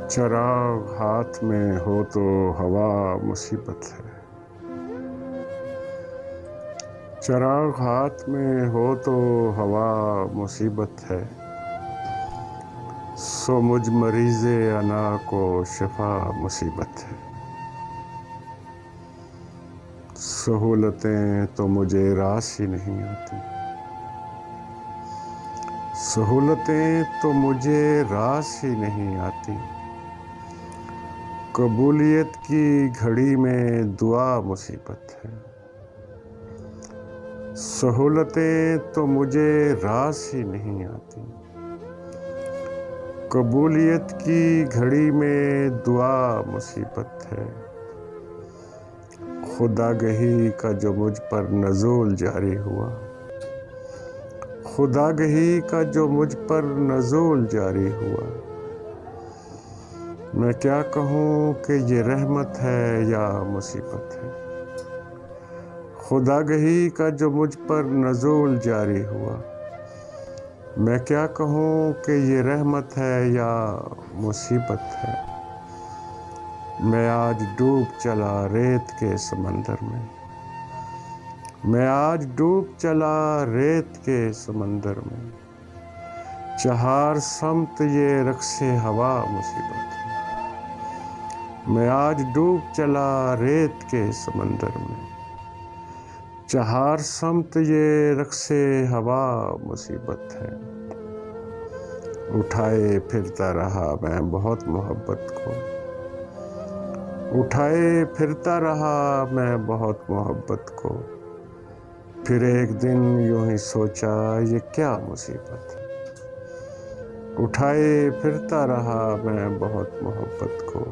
چراغ ہاتھ میں ہو تو ہوا مصیبت ہے، چراغ ہاتھ میں ہو تو ہوا مصیبت ہے، سو مجھ مریض انا کو شفا مصیبت ہے۔ سہولتیں تو مجھے راس ہی نہیں آتی، سہولتیں تو مجھے راس ہی نہیں آتی، قبولیت کی گھڑی میں دعا مصیبت ہے۔ سہولتیں تو مجھے راس ہی نہیں آتی، قبولیت کی گھڑی میں دعا مصیبت ہے۔ خدا گہی کا جو مجھ پر نزول جاری ہوا، خدا گہی کا جو مجھ پر نزول جاری ہوا، میں کیا کہوں کہ یہ رحمت ہے یا مصیبت ہے۔ خدا گہی کا جو مجھ پر نزول جاری ہوا، میں کیا کہوں کہ یہ رحمت ہے یا مصیبت ہے۔ میں آج ڈوب چلا ریت کے سمندر میں، میں آج ڈوب چلا ریت کے سمندر میں، چہار سمت یہ رقص ہوا مصیبت ہے۔ میں آج ڈوب چلا ریت کے سمندر میں، چہار سمت یہ رقص ہوا مصیبت ہے۔ اٹھائے پھرتا رہا میں بہت محبت کو، اٹھائے پھرتا رہا میں بہت محبت کو، پھر ایک دن یوں ہی سوچا یہ کیا مصیبت ہے۔ اٹھائے پھرتا رہا میں بہت محبت کو،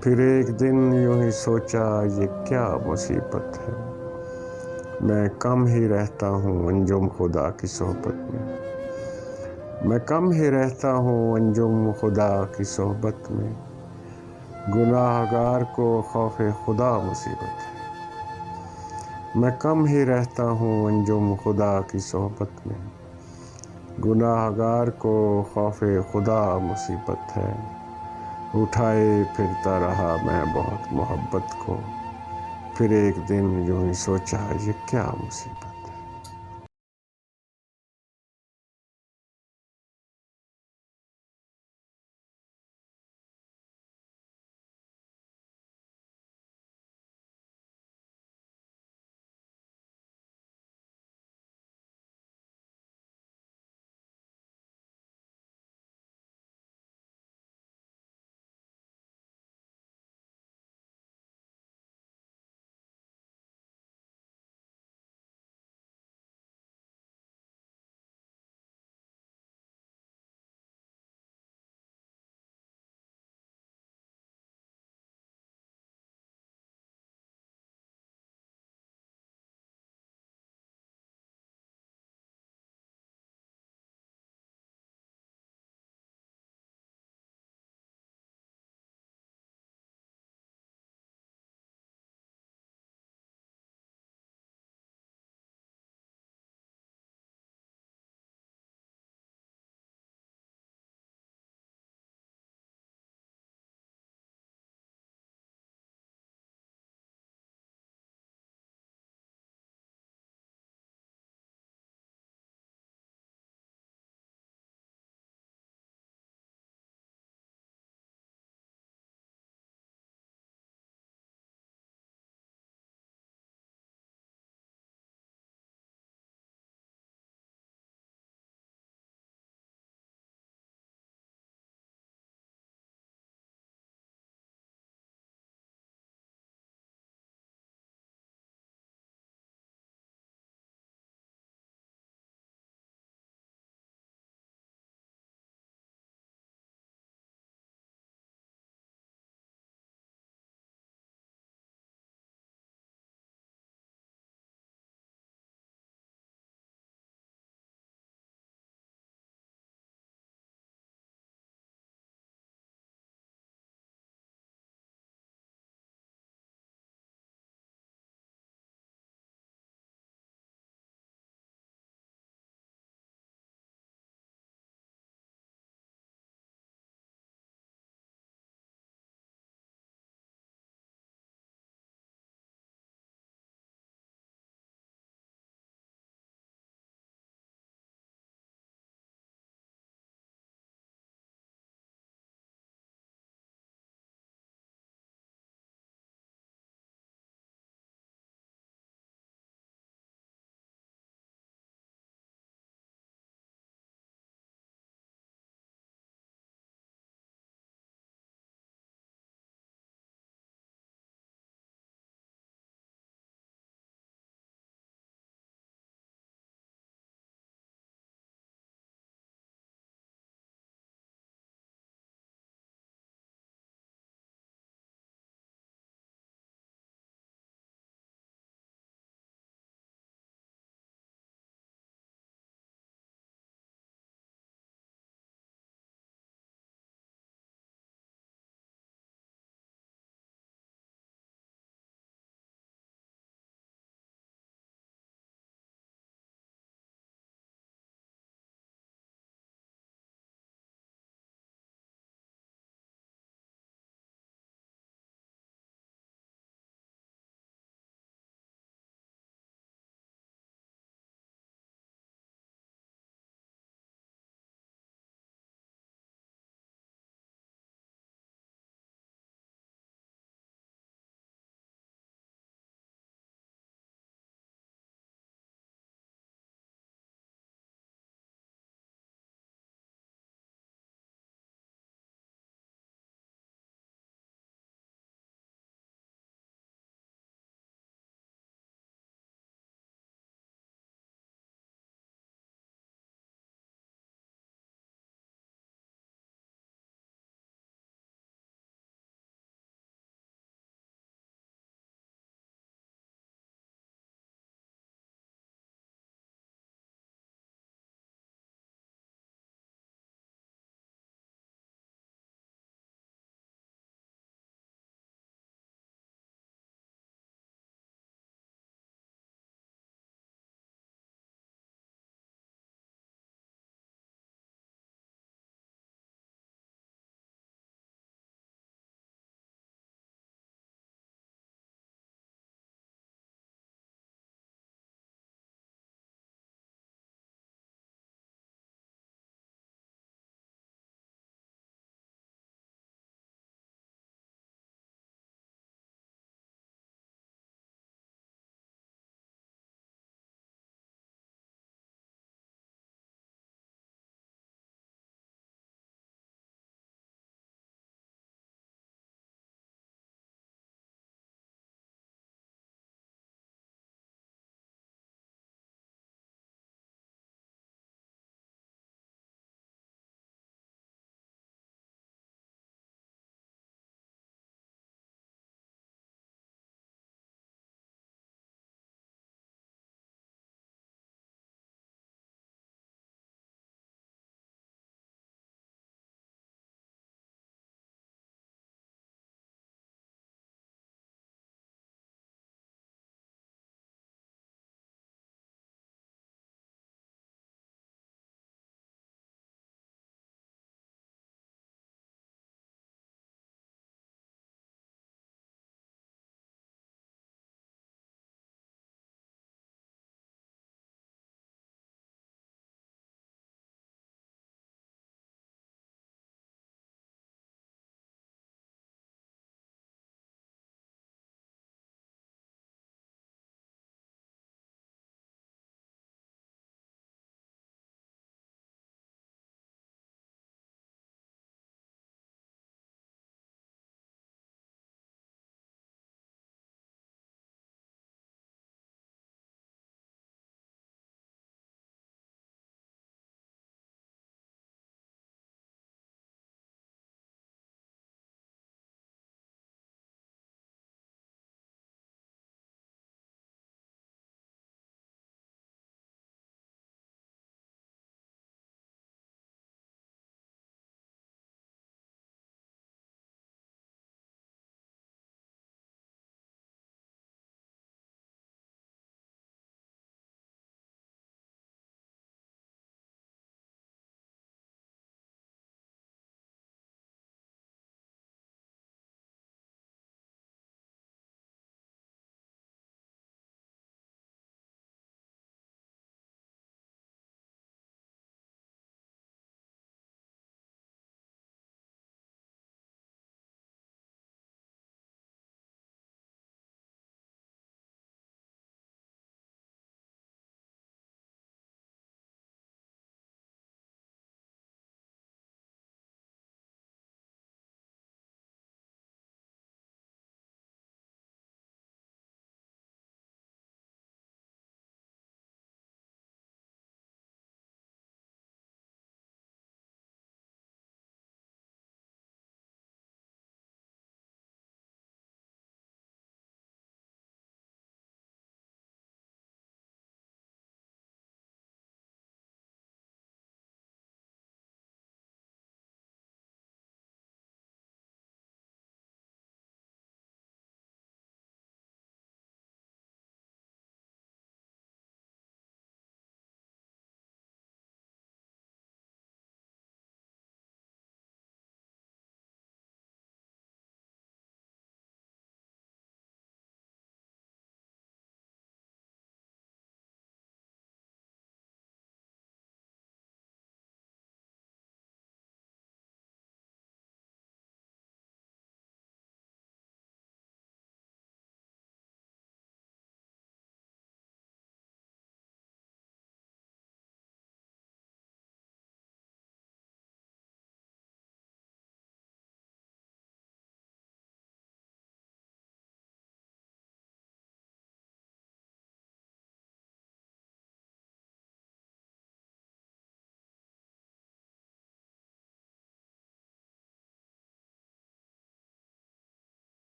پھر ایک دن یوں ہی سوچا یہ کیا مصیبت ہے۔ میں کم ہی رہتا ہوں انجم خدا کی صحبت میں، میں کم ہی رہتا ہوں انجم خدا کی صحبت میں، گناہ گار کو خوف خدا مصیبت ہے۔ میں کم ہی رہتا ہوں انجم خدا کی صحبت میں، گناہ گار کو خوف خدا مصیبت ہے۔ اٹھائے پھرتا رہا میں بہت محبت کو، پھر ایک دن یوں ہی سوچا یہ کیا مصیبت ہے۔